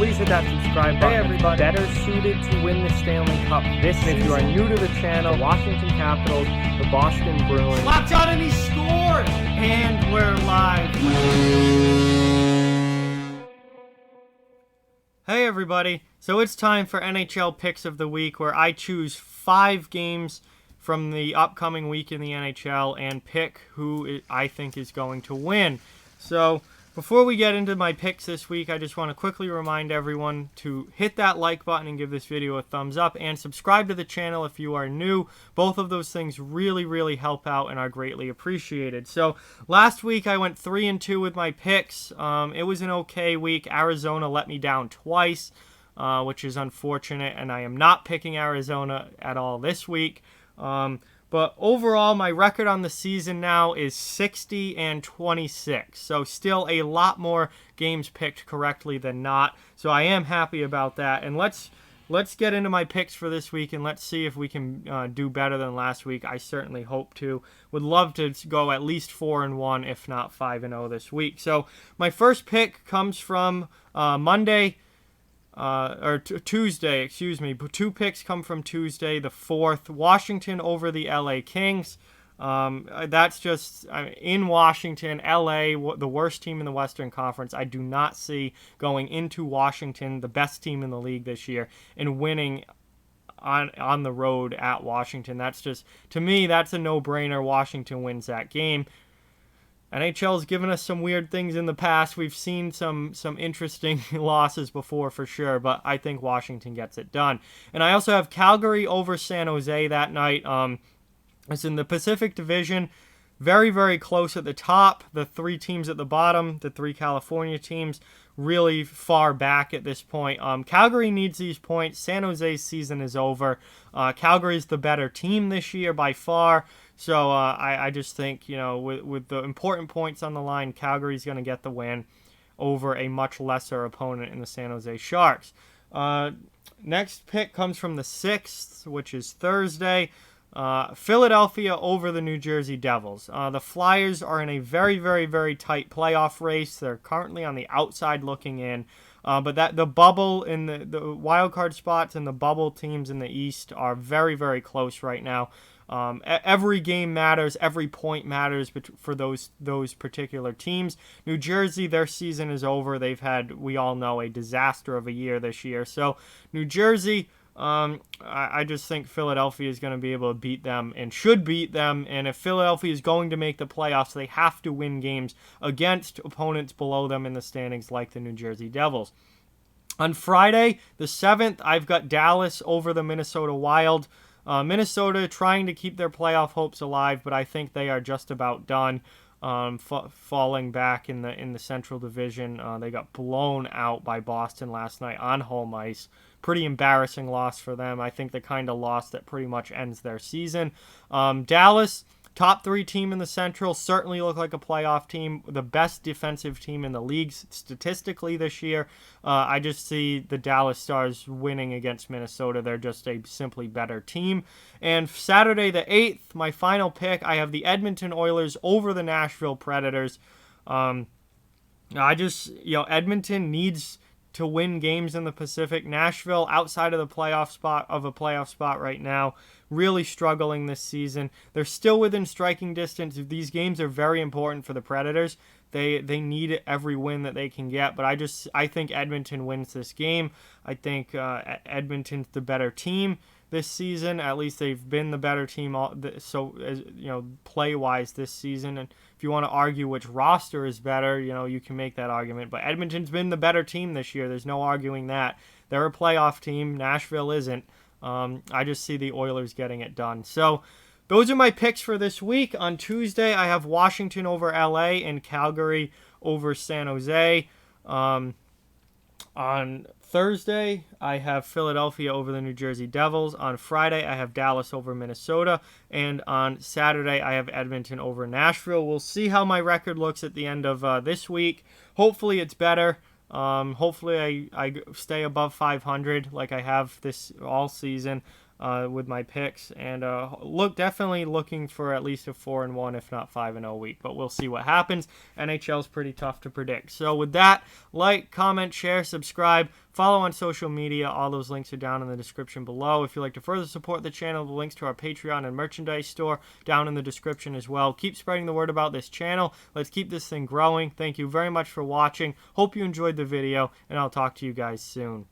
please hit that subscribe button. Hey everybody. Better suited to win the Stanley Cup this season. If you are new to the channel, Washington Capitals, the Boston Bruins. Locked on and he scored! And we're live. Hey everybody. So it's time for NHL Picks of the Week, where I choose 5 games from the upcoming week in the NHL and pick who I think is going to win. So before we get into my picks this week, I just want to quickly remind everyone to hit that like button and give this video a thumbs up, and subscribe to the channel if you are new. Both of those things really help out and are greatly appreciated. So last week I went 3-2 with my picks. It was an okay week. Arizona let me down twice, which is unfortunate, and I am not picking Arizona at all this week. But overall, my record on the season now is 60-26. So still a lot more games picked correctly than not. So I am happy about that. And let's get into my picks for this week, and let's see if we can do better than last week. I certainly hope to. Would love to go at least 4-1, if not 5-0 this week. So my first pick comes from Tuesday, excuse me. 2 picks come from Tuesday, the 4th. Washington over the LA Kings. That's just in Washington. LA, the worst team in the Western Conference. I do not see going into Washington, the best team in the league this year, and winning on the road at Washington. That's just, to me, that's a no-brainer. Washington wins that game. NHL's given us some weird things in the past. We've seen some interesting losses before for sure, but I think Washington gets it done. And I also have Calgary over San Jose that night. It's in the Pacific Division. Very close at the top. The 3 teams at the bottom, the 3 California teams, really far back at this point. Calgary needs these points. San Jose's season is over. Calgary's the better team this year by far. So I just think, with the important points on the line, Calgary's going to get the win over a much lesser opponent in the San Jose Sharks. Next pick comes from the 6th, which is Thursday. Philadelphia over the New Jersey Devils. The Flyers are in a very tight playoff race. They're currently on the outside looking in. But the bubble in the wild card spots and the bubble teams in the East are very close right now. Every game matters. Every point matters for those particular teams. New Jersey, their season is over. They've had, we all know, a disaster of a year this year. So New Jersey, I just think Philadelphia is going to be able to beat them and should beat them. And if Philadelphia is going to make the playoffs, they have to win games against opponents below them in the standings like the New Jersey Devils. On Friday, the 7th, I've got Dallas over the Minnesota Wild. Minnesota trying to keep their playoff hopes alive, but I think they are just about done, falling back in the Central Division. They got blown out by Boston last night on home ice. Pretty embarrassing loss for them. I think the kind of loss that pretty much ends their season. Dallas, top 3 team in the Central, certainly look like a playoff team. The best defensive team in the league statistically this year. I just see the Dallas Stars winning against Minnesota. They're just a simply better team. And Saturday the 8th, my final pick, I have the Edmonton Oilers over the Nashville Predators. Edmonton needs to win games in the Pacific. Nashville, outside of a playoff spot right now, really struggling this season. They're still within striking distance. These games are very important for the Predators. They need every win that they can get, but I think Edmonton wins this game. I think Edmonton's the better team this season. At least they've been the better team play-wise this season. And if you want to argue which roster is better, you can make that argument. But Edmonton's been the better team this year. There's no arguing that. They're a playoff team. Nashville isn't. I just see the Oilers getting it done. So those are my picks for this week. On Tuesday, I have Washington over LA and Calgary over San Jose. On Thursday, I have Philadelphia over the New Jersey Devils. On Friday, I have Dallas over Minnesota. And on Saturday, I have Edmonton over Nashville. We'll see how my record looks at the end of this week. Hopefully it's better. Hopefully I stay above 500 like I have this all season. with my picks, and definitely looking for at least a 4-1, if not 5-0 week. But we'll see what happens. NHL's pretty tough to predict. So with that, like, comment, share, subscribe, follow on social media. All those links are down in the description below. If you'd like to further support the channel, the links to our Patreon and merchandise store down in the description as well. Keep spreading the word about this channel. Let's keep this thing growing. Thank you very much for watching. Hope you enjoyed the video, and I'll talk to you guys soon.